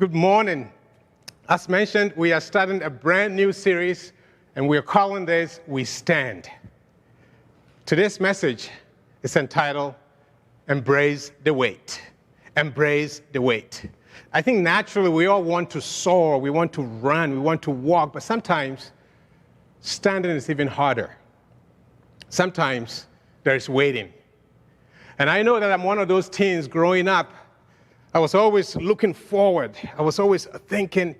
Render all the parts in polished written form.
Good morning. As mentioned, we are starting a brand new series, and we are calling this We Stand. Today's message is entitled, Embrace the Weight. Embrace the weight. I think naturally we all want to soar, we want to run, we want to walk, but sometimes standing is even harder. Sometimes there's waiting. And I know that I'm one of those teens growing up. I was always looking forward. I was always thinking,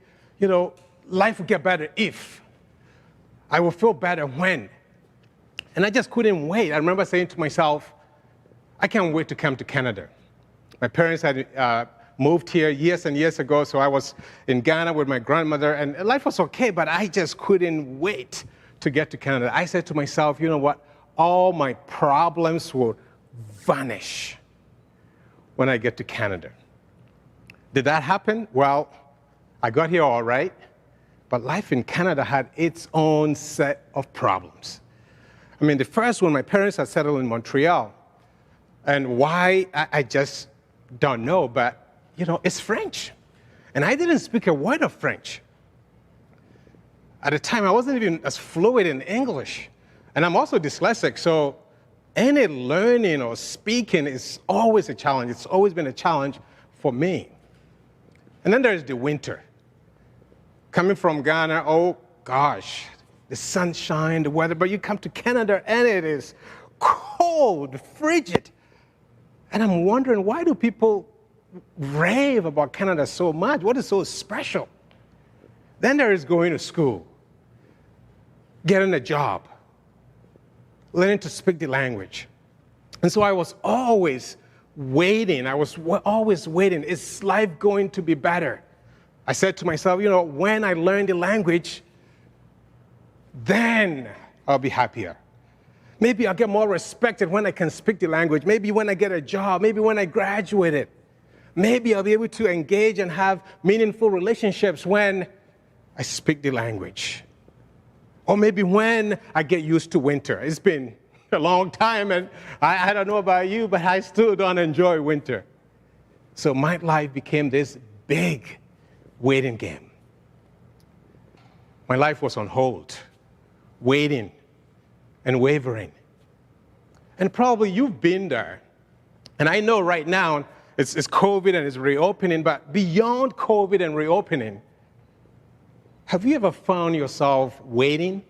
life would get better if. I will feel better when. And I just couldn't wait. I remember saying to myself, I can't wait to come to Canada. My parents had moved here years and years ago, so I was in Ghana with my grandmother, and life was okay, but I just couldn't wait to get to Canada. I said to myself, you know what? All my problems will vanish when I get to Canada. Did that happen? Well, I got here all right, but life in Canada had its own set of problems. I mean, the first one, my parents had settled in Montreal, and why, I just don't know, but, it's French. And I didn't speak a word of French. At the time, I wasn't even as fluent in English, and I'm also dyslexic, so any learning or speaking is always a challenge. It's always been a challenge for me. And then there's the winter. Coming from Ghana, oh gosh, the sunshine, the weather, but you come to Canada and it is cold, frigid. And I'm wondering, why do people rave about Canada so much? What is so special? Then there is going to school, getting a job, learning to speak the language. And so I was always waiting. Is life going to be better? I said to myself, when I learn the language, then I'll be happier. Maybe I'll get more respected when I can speak the language. Maybe when I get a job. Maybe when I graduated. Maybe I'll be able to engage and have meaningful relationships when I speak the language. Or maybe when I get used to winter. It's been a long time, and I don't know about you, but I still don't enjoy winter. So my life became this big waiting game. My life was on hold, waiting and wavering. And probably you've been there. And I know right now it's COVID and it's reopening, but beyond COVID and reopening, have you ever found yourself waiting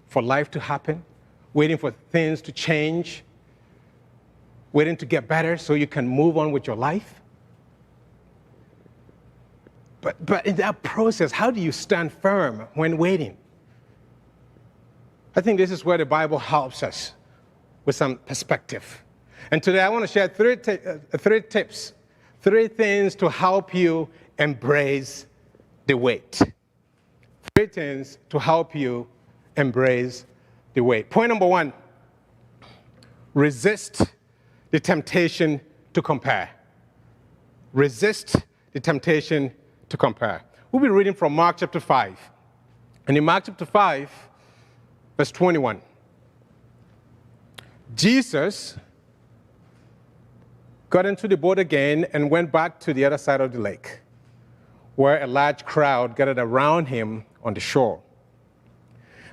for life to happen? Waiting for things to change? Waiting to get better so you can move on with your life? But in that process, how do you stand firm when waiting? I think this is where the Bible helps us with some perspective. And today I want to share three tips, three things to help you embrace the wait. Three things to help you embrace the wait. Point number one, resist the temptation to compare. Resist the temptation to compare. We'll be reading from Mark chapter 5. And in Mark chapter 5, verse 21, Jesus got into the boat again and went back to the other side of the lake, where a large crowd gathered around him on the shore.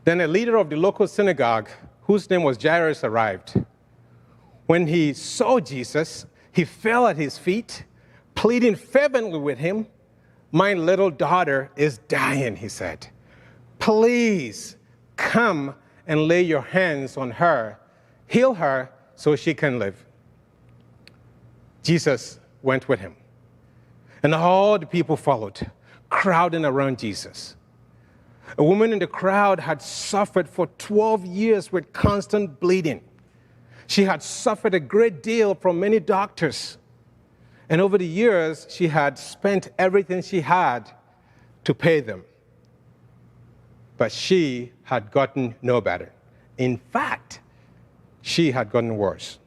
Then a leader of the local synagogue, whose name was Jairus, arrived. When he saw Jesus, he fell at his feet, pleading fervently with him. "My little daughter is dying," he said. "Please come and lay your hands on her, heal her so she can live." Jesus went with him, and all the people followed, crowding around Jesus. A woman in the crowd had suffered for 12 years with constant bleeding. She had suffered a great deal from many doctors. And over the years, she had spent everything she had to pay them. But she had gotten no better. In fact, she had gotten worse.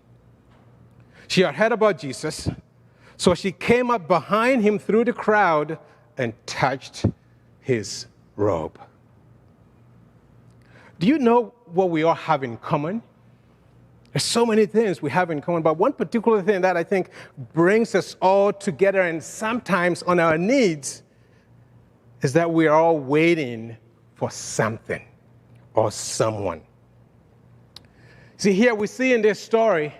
She had heard about Jesus, so she came up behind him through the crowd and touched his robe. Do you know what we all have in common? There's so many things we have in common, but one particular thing that I think brings us all together and sometimes on our knees is that we are all waiting for something or someone. See, here we see in this story,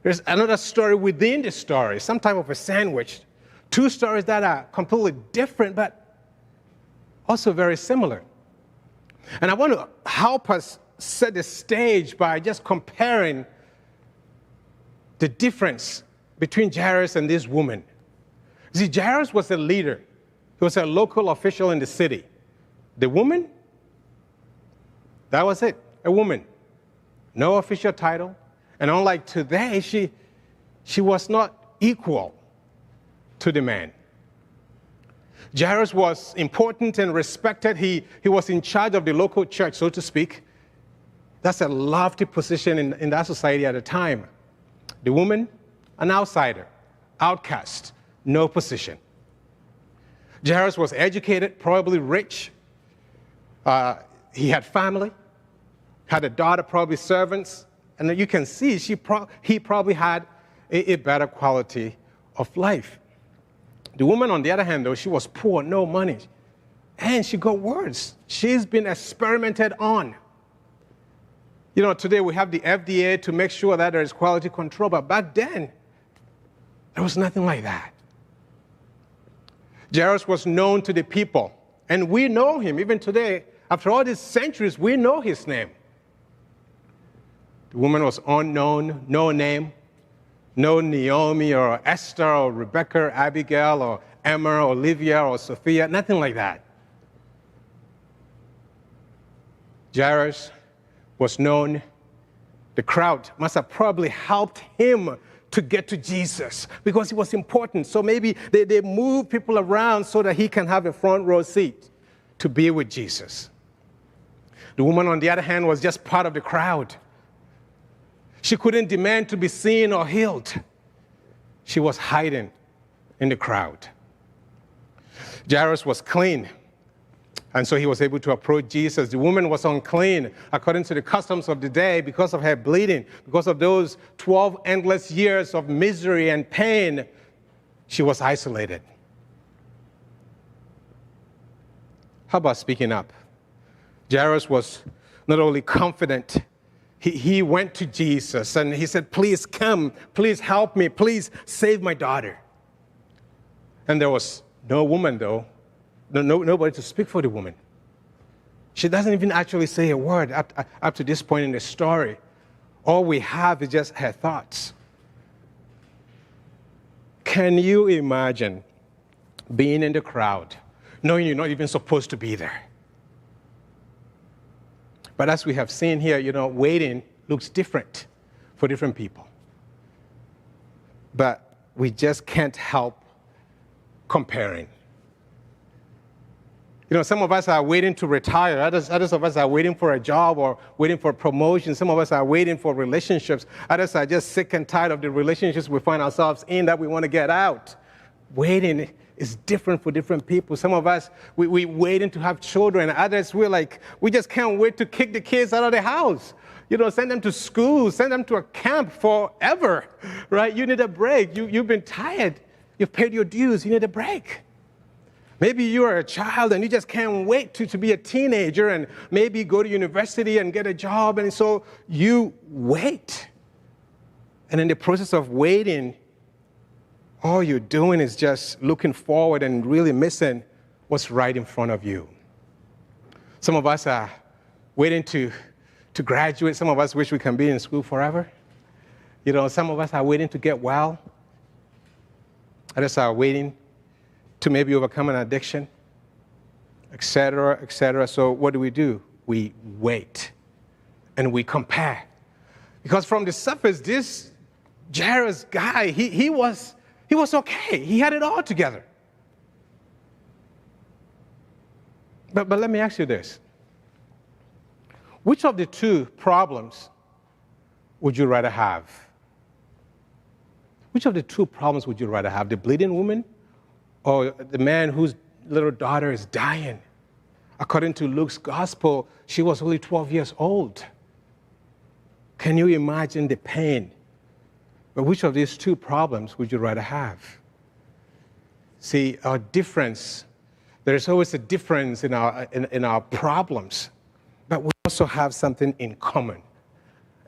there's another story within the story, some type of a sandwich. Two stories that are completely different, but also very similar. And I want to help us set the stage by just comparing the difference between Jairus and this woman. See, Jairus was a leader. He was a local official in the city. The woman, that was it, a woman. No official title. And unlike today, she was not equal to the man. Jairus was important and respected. He was in charge of the local church, so to speak. That's a lofty position in that society at the time. The woman, an outsider, outcast, no position. Jairus was educated, probably rich. He had family, had a daughter, probably servants. And you can see he probably had a better quality of life. The woman, on the other hand, though, she was poor, no money. And she got worse. She's been experimented on. You know, today we have the FDA to make sure that there is quality control, but back then, there was nothing like that. Jairus was known to the people, and we know him. Even today, after all these centuries, we know his name. The woman was unknown, no name, no Naomi or Esther or Rebecca, Abigail or Emma or Olivia or Sophia, nothing like that. Jairus was known. The crowd must have probably helped him to get to Jesus because he was important. So maybe they move people around so that he can have a front row seat to be with Jesus. The woman, on the other hand, was just part of the crowd. She couldn't demand to be seen or healed. She was hiding in the crowd. Jairus was clean, and so he was able to approach Jesus. The woman was unclean according to the customs of the day because of her bleeding, because of those 12 endless years of misery and pain. She was isolated. How about speaking up? Jairus was not only confident, he went to Jesus and he said, please come, please help me, please save my daughter. And there was no woman, though, nobody to speak for the woman. She doesn't even actually say a word up to this point in the story. All we have is just her thoughts. Can you imagine being in the crowd, knowing you're not even supposed to be there? But as we have seen here, you know, waiting looks different for different people. But we just can't help comparing. You know, some of us are waiting to retire. Others of us are waiting for a job or waiting for a promotion. Some of us are waiting for relationships. Others are just sick and tired of the relationships we find ourselves in that we want to get out. Waiting is different for different people. Some of us, we waiting to have children. Others, we just can't wait to kick the kids out of the house. You know, send them to school, send them to a camp forever, right? You need a break. You've been tired. You've paid your dues. You need a break. Maybe you are a child and you just can't wait to be a teenager and maybe go to university and get a job. And so you wait. And in the process of waiting, all you're doing is just looking forward and really missing what's right in front of you. Some of us are waiting to graduate. Some of us wish we can be in school forever. You know, some of us are waiting to get well. Others are waiting to maybe overcome an addiction, et cetera, et cetera. So what do? We wait and we compare. Because from the surface, this Jairus guy, he was okay. He had it all together. But let me ask you this. Which of the two problems would you rather have? Which of the two problems would you rather have? The bleeding woman or the man whose little daughter is dying? According to Luke's gospel, she was only 12 years old. Can you imagine the pain? But which of these two problems would you rather have? See, our difference There's always a difference in our problems, but we also have something in common.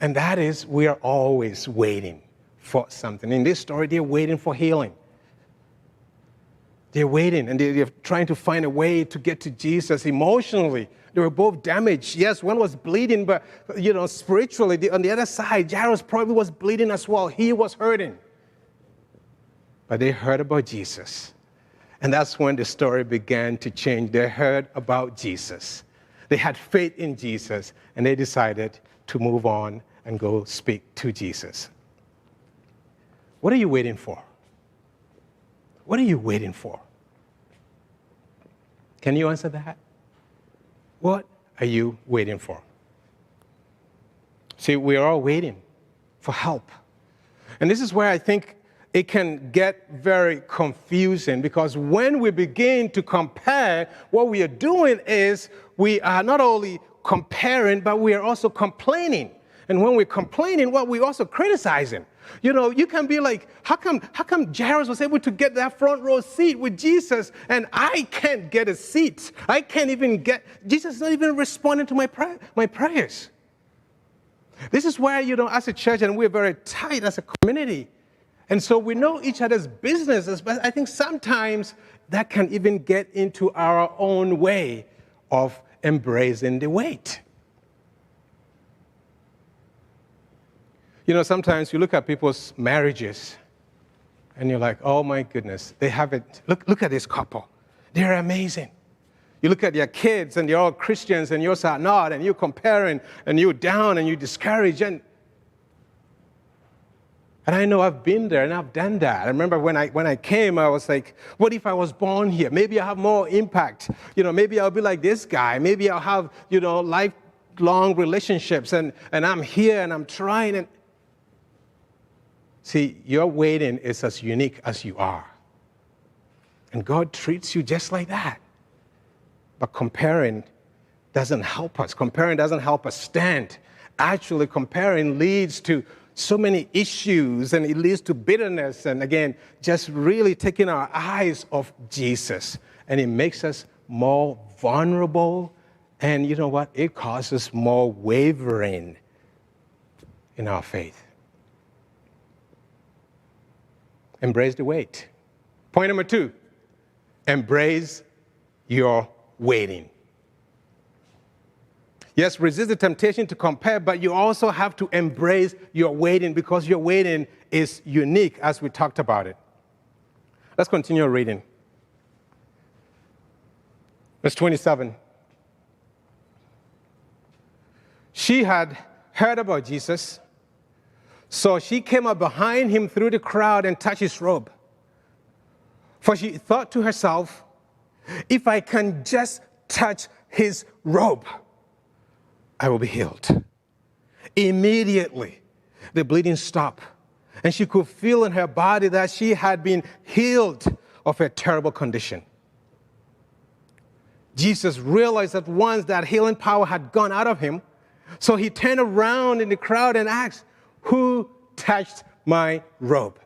And that is we are always waiting for something. In this story, they're waiting for healing. They're waiting, and they're trying to find a way to get to Jesus emotionally. They were both damaged. Yes, one was bleeding, but, spiritually, on the other side, Jairus probably was bleeding as well. He was hurting. But they heard about Jesus. And that's when the story began to change. They heard about Jesus. They had faith in Jesus, and they decided to move on and go speak to Jesus. What are you waiting for? What are you waiting for? Can you answer that? What are you waiting for? See, we're all waiting for help. And this is where I think it can get very confusing, because when we begin to compare, what we are doing is we are not only comparing, but we are also complaining. And when we're complaining, we're also criticizing. You can be like, how come Jairus was able to get that front row seat with Jesus, and I can't get a seat? I can't even Jesus is not even responding to my prayers. This is where, as a church, and we're very tight as a community, and so we know each other's businesses, but I think sometimes that can even get into our own way of embracing the wait. Sometimes you look at people's marriages, and you're like, oh my goodness, they have it. Look at this couple. They're amazing. You look at their kids, and they're all Christians, and yours are not, and you're comparing, and you're down, and you're discouraged. And I know I've been there, and I've done that. I remember when I came, I was like, what if I was born here? Maybe I'll have more impact. Maybe I'll be like this guy. Maybe I'll have, lifelong relationships, and I'm here, and I'm trying. And see, your waiting is as unique as you are. And God treats you just like that. But comparing doesn't help us. Comparing doesn't help us stand. Actually, comparing leads to so many issues, and it leads to bitterness, and again, just really taking our eyes off Jesus. And it makes us more vulnerable, and you know what? It causes more wavering in our faith. Embrace the wait. Point number 2, embrace your waiting. Yes, resist the temptation to compare, but you also have to embrace your waiting, because your waiting is unique, as we talked about it. Let's continue reading. Verse 27. She had heard about Jesus, so she came up behind him through the crowd and touched his robe. For she thought to herself, if I can just touch his robe, I will be healed. Immediately, the bleeding stopped, and she could feel in her body that she had been healed of her terrible condition. Jesus realized at once that healing power had gone out of him, so he turned around in the crowd and asked, who touched my robe?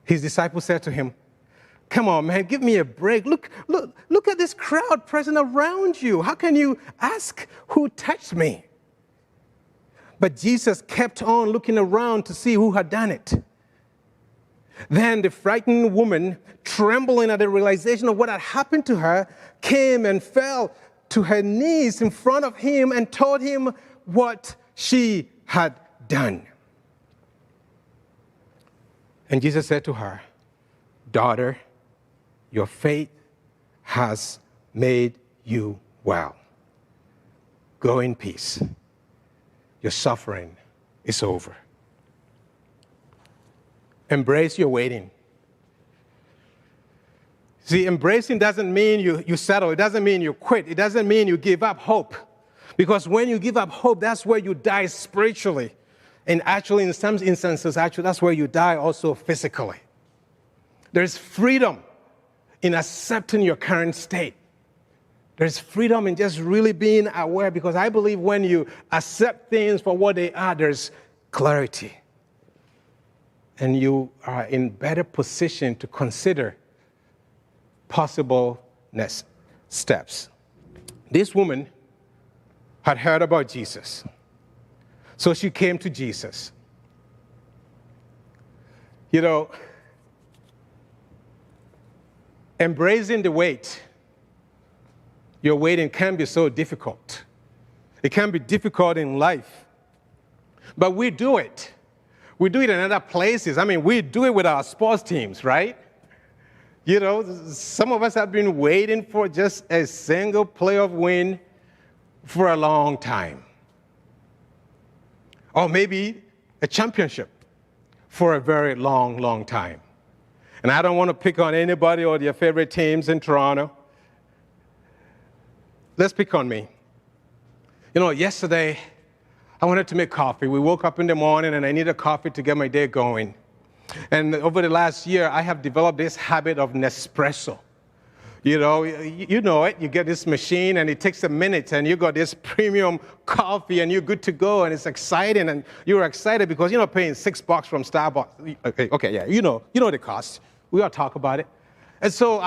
His disciples said to him, come on, man, give me a break. Look at this crowd present around you. How can you ask who touched me? But Jesus kept on looking around to see who had done it. Then the frightened woman, trembling at the realization of what had happened to her, came and fell to her knees in front of him and told him what she had done. And Jesus said to her, daughter, your faith has made you well. Go in peace. Your suffering is over. Embrace your waiting. See, embracing doesn't mean you settle. It doesn't mean you quit. It doesn't mean you give up hope. Because when you give up hope, that's where you die spiritually. And actually, in some instances, that's where you die also physically. There's freedom in accepting your current state. There's freedom in just really being aware, because I believe when you accept things for what they are, there's clarity. And you are in better position to consider possible next steps. This woman had heard about Jesus, so she came to Jesus. You know, embracing the wait, your waiting can be so difficult. It can be difficult in life, but we do it. We do it in other places. I mean, we do it with our sports teams, right? You know, some of us have been waiting for just a single playoff win for a long time. Or maybe a championship for a very long, long time. And I don't want to pick on anybody or their favorite teams in Toronto. Let's pick on me. You know, yesterday, I wanted to make coffee. We woke up in the morning and I needed coffee to get my day going. And over the last year, I have developed this habit of Nespresso. You know it. You get this machine and it takes a minute and you got this premium coffee and you're good to go and it's exciting and you're excited because you're not paying $6 from Starbucks. Okay, yeah, you know the cost. We all talk about it. And so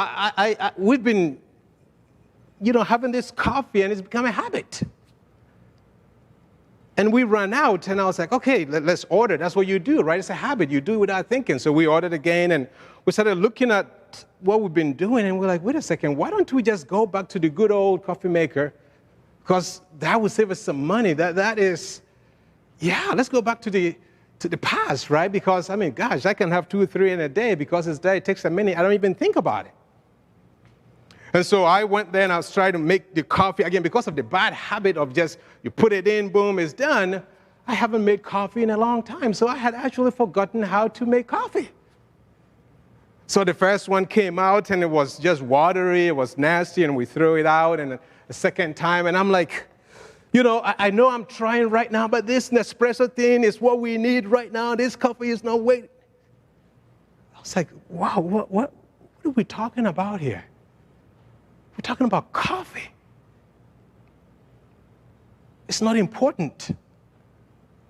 we've been, having this coffee and it's become a habit. And we ran out, and I was like, okay, let's order. That's what you do, right? It's a habit. You do it without thinking. So we ordered again, and we started looking at what we've been doing, and we're like, wait a second, why don't we just go back to the good old coffee maker? Because that would save us some money. That is, let's go back to the past, right? Because, I mean, gosh, I can have 2 or 3 in a day because it's there. It takes a minute. I don't even think about it. And so I went there and I was trying to make the coffee. Again, because of the bad habit of just, you put it in, boom, it's done. I haven't made coffee in a long time. So I had actually forgotten how to make coffee. So the first one came out and it was just watery, it was nasty, and we threw it out. And the second time, and I'm like, I know I'm trying right now, but this Nespresso thing is what we need right now. This coffee is not waiting. I was like, wow, what are we talking about here? We're talking about coffee. It's not important.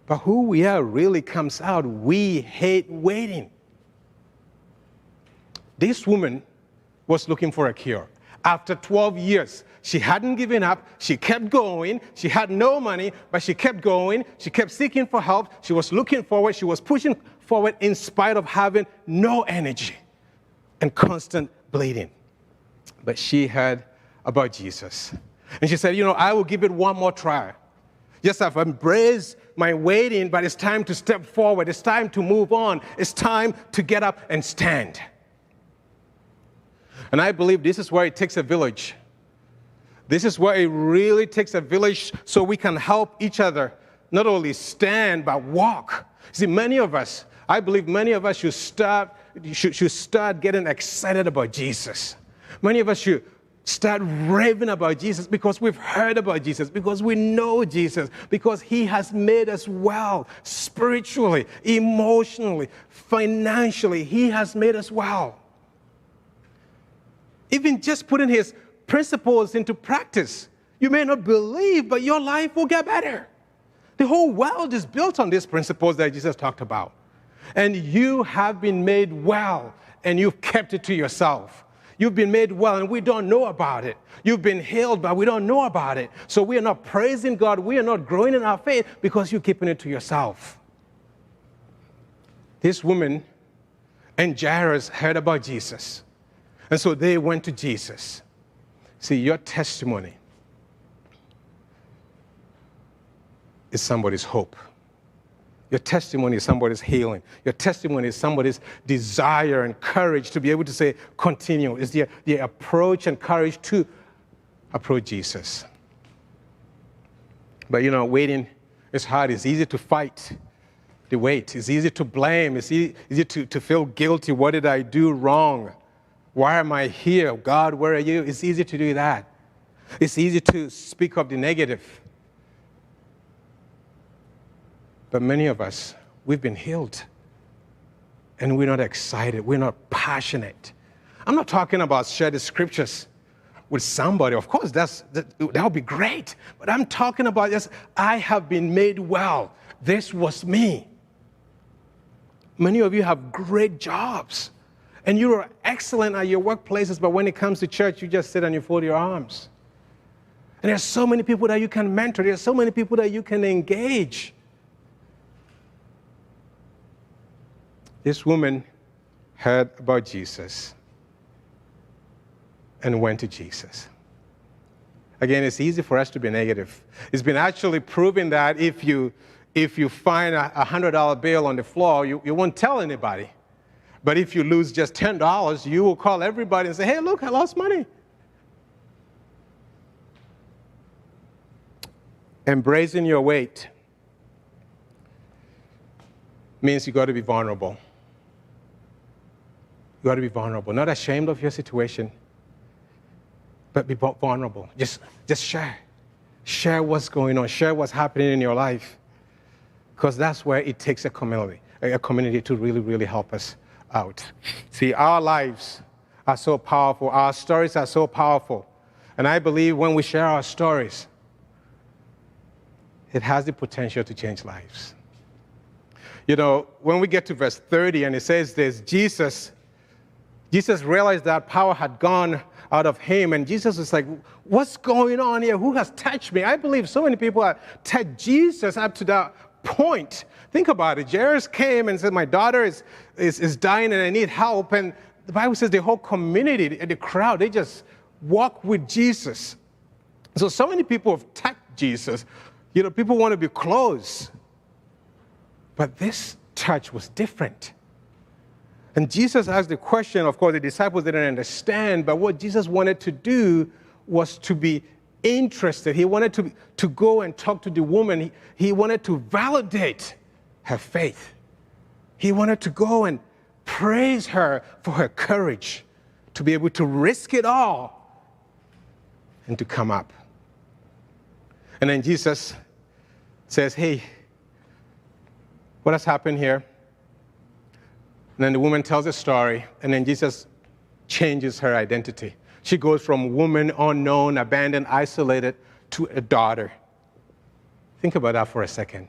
But who we are really comes out. We hate waiting. This woman was looking for a cure. After 12 years, she hadn't given up. She kept going. She had no money, but she kept going. She kept seeking for help. She was looking forward. She was pushing forward in spite of having no energy and constant bleeding. But she heard about Jesus. And she said, I will give it one more try. Yes, I've embraced my waiting, but it's time to step forward. It's time to move on. It's time to get up and stand. And I believe this is where it takes a village. This is where it really takes a village so we can help each other not only stand, but walk. See, I believe many of us should start getting excited about Jesus. Many of us should start raving about Jesus because we've heard about Jesus, because we know Jesus, because he has made us well spiritually, emotionally, financially. He has made us well. Even just putting his principles into practice, you may not believe, but your life will get better. The whole world is built on these principles that Jesus talked about. And you have been made well, and you've kept it to yourself. You've been made well, and we don't know about it. You've been healed, but we don't know about it. So we are not praising God. We are not growing in our faith because you're keeping it to yourself. This woman and Jairus heard about Jesus. And so they went to Jesus. See, your testimony is somebody's hope. Your testimony is somebody's healing. Your testimony is somebody's desire and courage to be able to say, continue. It's the approach and courage to approach Jesus. But waiting is hard. It's easy to fight the wait. It's easy to blame. It's easy to feel guilty. What did I do wrong? Why am I here? God, where are you? It's easy to do that. It's easy to speak of the negative. But many of us, we've been healed. And we're not excited. We're not passionate. I'm not talking about share the scriptures with somebody. Of course, that would be great. But I'm talking about just, I have been made well. This was me. Many of you have great jobs. And you are excellent at your workplaces, but when it comes to church, you just sit and you fold your arms. And there's so many people that you can mentor. There's so many people that you can engage. This woman heard about Jesus and went to Jesus. Again, it's easy for us to be negative. It's been actually proven that if you find a $100 bill on the floor, you won't tell anybody. But if you lose just $10, you will call everybody and say, hey, look, I lost money. Embracing your weight means you got to be vulnerable. You got to be vulnerable, not ashamed of your situation, but be vulnerable. Just share. Share what's going on. Share what's happening in your life, because that's where it takes a community to really, really help us out. See, our lives are so powerful. Our stories are so powerful. And I believe when we share our stories, it has the potential to change lives. You know, when we get to verse 30 and it says this, Jesus realized that power had gone out of him, and Jesus was like, what's going on here? Who has touched me? I believe so many people have touched Jesus up to that point. Think about it. Jairus came and said, my daughter is dying and I need help. And the Bible says the whole community, the crowd, they just walk with Jesus. So many people have touched Jesus. You know, people want to be close. But this touch was different. And Jesus asked the question, of course, the disciples didn't understand, but what Jesus wanted to do was to be interested. He wanted to go and talk to the woman. He wanted to validate her faith. He wanted to go and praise her for her courage to be able to risk it all and to come up. And then Jesus says, hey, what has happened here? And then the woman tells a story, and then Jesus changes her identity. She goes from woman, unknown, abandoned, isolated, to a daughter. Think about that for a second.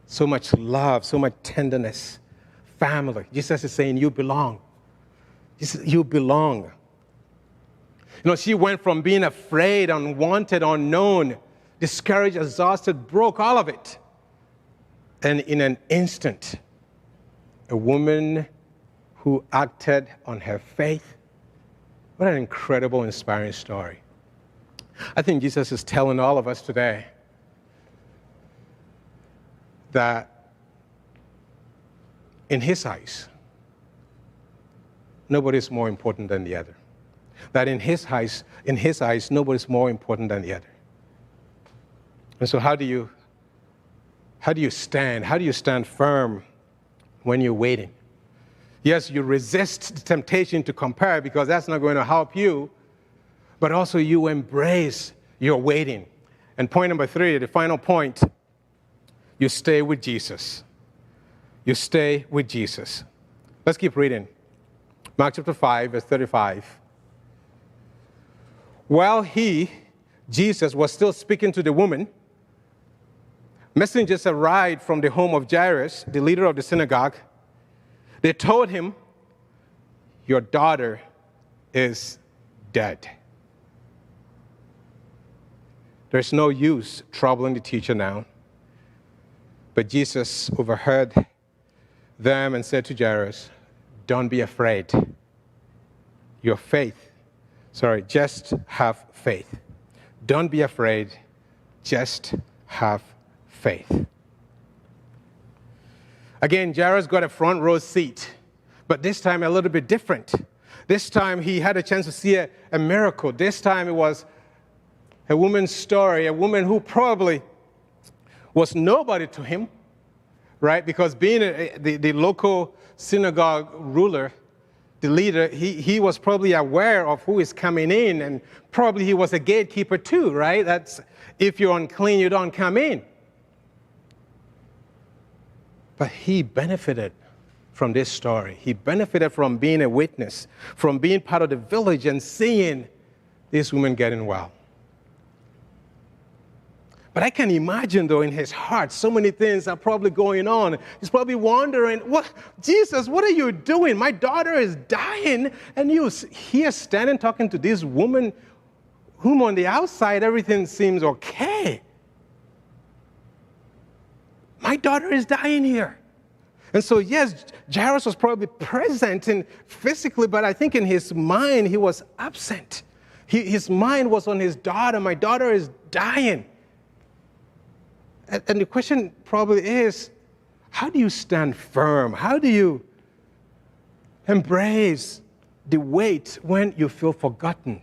So much love, so much tenderness, family. Jesus is saying, you belong. You belong. You know, she went from being afraid, unwanted, unknown, discouraged, exhausted, broke, all of it. And in an instant, a woman who acted on her faith. What an incredible, inspiring story. I think Jesus is telling all of us today that in his eyes, nobody is more important than the other. That in his eyes, nobody is more important than the other. And so how do you stand? How do you stand firm when you're waiting? Yes, you resist the temptation to compare because that's not going to help you, but also you embrace your waiting. And point number 3, the final point, you stay with Jesus. You stay with Jesus. Let's keep reading. Mark chapter 5, verse 35. While Jesus, was still speaking to the woman, messengers arrived from the home of Jairus, the leader of the synagogue. They told him, your daughter is dead. There's no use troubling the teacher now. But Jesus overheard them and said to Jairus, don't be afraid. Just have faith. Don't be afraid, just have faith. Again, Jairus got a front row seat, but this time a little bit different. This time he had a chance to see a miracle. This time it was a woman's story, a woman who probably was nobody to him, right? Because being the local synagogue ruler, the leader, he was probably aware of who is coming in, and probably he was a gatekeeper too, right? That's, if you're unclean, you don't come in. But he benefited from this story. He benefited from being a witness, from being part of the village and seeing this woman getting well. But I can imagine, though, in his heart, so many things are probably going on. He's probably wondering, Jesus, what are you doing? My daughter is dying, and you're here standing talking to this woman whom on the outside everything seems okay. My daughter is dying here. And so, yes, Jairus was probably present physically, but I think in his mind he was absent. His mind was on his daughter. My daughter is dying. And the question probably is, how do you stand firm? How do you embrace the weight when you feel forgotten,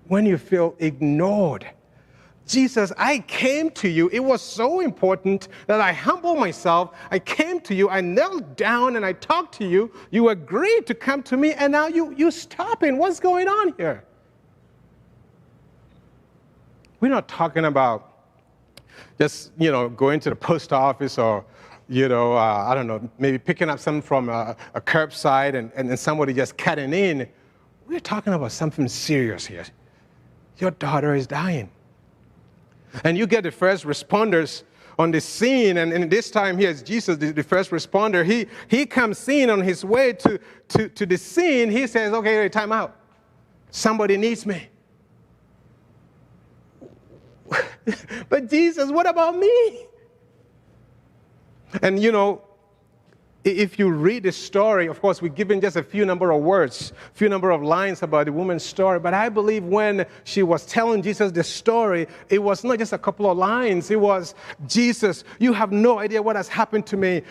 when you feel ignored? Jesus, I came to you. It was so important that I humbled myself. I came to you. I knelt down and I talked to you. You agreed to come to me, and now you're stopping. What's going on here? We're not talking about just, going to the post office or, I don't know, maybe picking up something from a curbside and somebody just cutting in. We're talking about something serious here. Your daughter is dying. And you get the first responders on the scene, and this time here's Jesus, the first responder. He comes in on his way to the scene. He says, okay, time out. Somebody needs me. But Jesus, what about me? And if you read the story, of course, we're given just a few number of words, few number of lines about the woman's story. But I believe when she was telling Jesus the story, it was not just a couple of lines. It was, Jesus, you have no idea what has happened to me.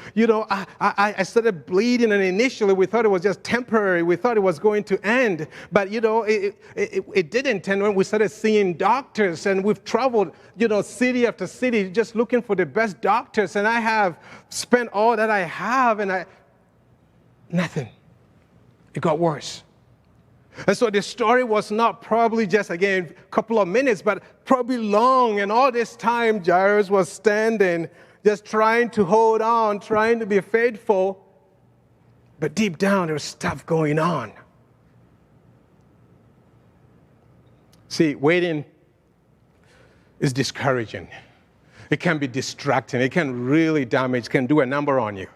I started bleeding, and initially we thought it was just temporary. We thought it was going to end. But, it didn't end when we started seeing doctors, and we've traveled, city after city just looking for the best doctors. And I have spent all that I have, and nothing. It got worse. And so the story was not probably just, again, a couple of minutes, but probably long. And all this time, Jairus was standing, just trying to hold on, trying to be faithful. But deep down, there was stuff going on. See, waiting is discouraging. It can be distracting. It can really damage, can do a number on you.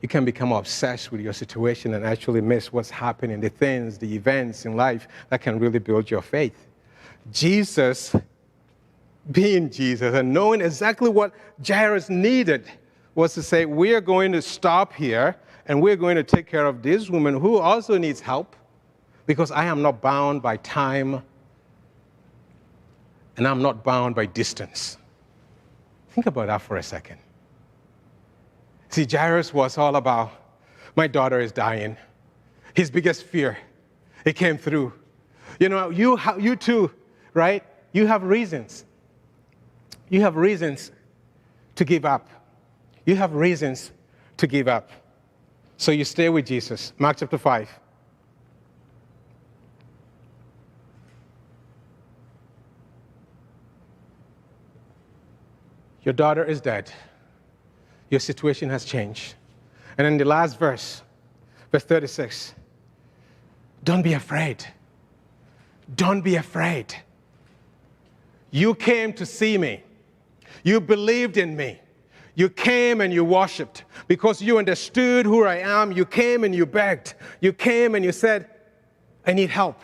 You can become obsessed with your situation and actually miss what's happening, the things, the events in life that can really build your faith. Jesus, being Jesus and knowing exactly what Jairus needed, was to say, we're going to stop here and we're going to take care of this woman who also needs help, because I am not bound by time and I'm not bound by distance. Think about that for a second. See, Jairus was all about, my daughter is dying. His biggest fear, it came through. You too, right? You have reasons. You have reasons to give up. You have reasons to give up. So you stay with Jesus. Mark chapter 5. Your daughter is dead. Your situation has changed. And in the last verse 36, don't be afraid. Don't be afraid. You came to see me. You believed in me. You came and you worshiped because you understood who I am. You came and you begged. You came and you said, I need help.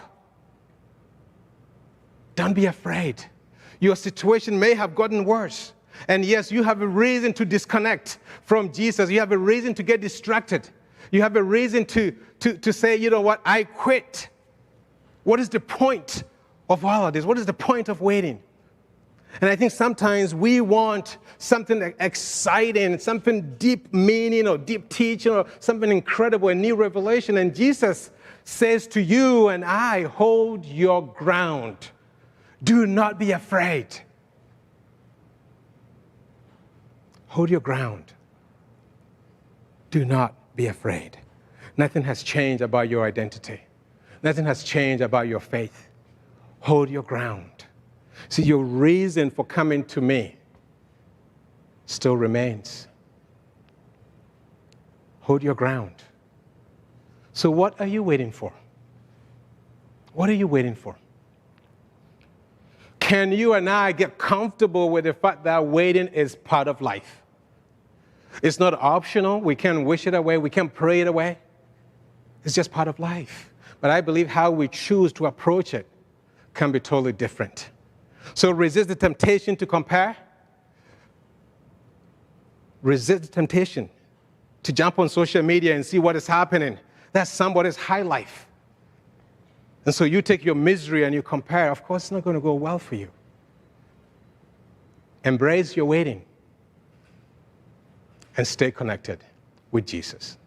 Don't be afraid. Your situation may have gotten worse. And yes, you have a reason to disconnect from Jesus. You have a reason to get distracted. You have a reason to say, you know what, I quit. What is the point of all of this? What is the point of waiting? And I think sometimes we want something exciting, something deep meaning or deep teaching or something incredible, a new revelation. And Jesus says to you and I, hold your ground. Do not be afraid. Hold your ground. Do not be afraid. Nothing has changed about your identity. Nothing has changed about your faith. Hold your ground. See, your reason for coming to me still remains. Hold your ground. So what are you waiting for? What are you waiting for? Can you and I get comfortable with the fact that waiting is part of life? It's not optional. We can't wish it away. We can't pray it away. It's just part of life. But I believe how we choose to approach it can be totally different. So resist the temptation to compare. Resist the temptation to jump on social media and see what is happening. That's somebody's high life. And so you take your misery and you compare. Of course, it's not going to go well for you. Embrace your waiting and stay connected with Jesus.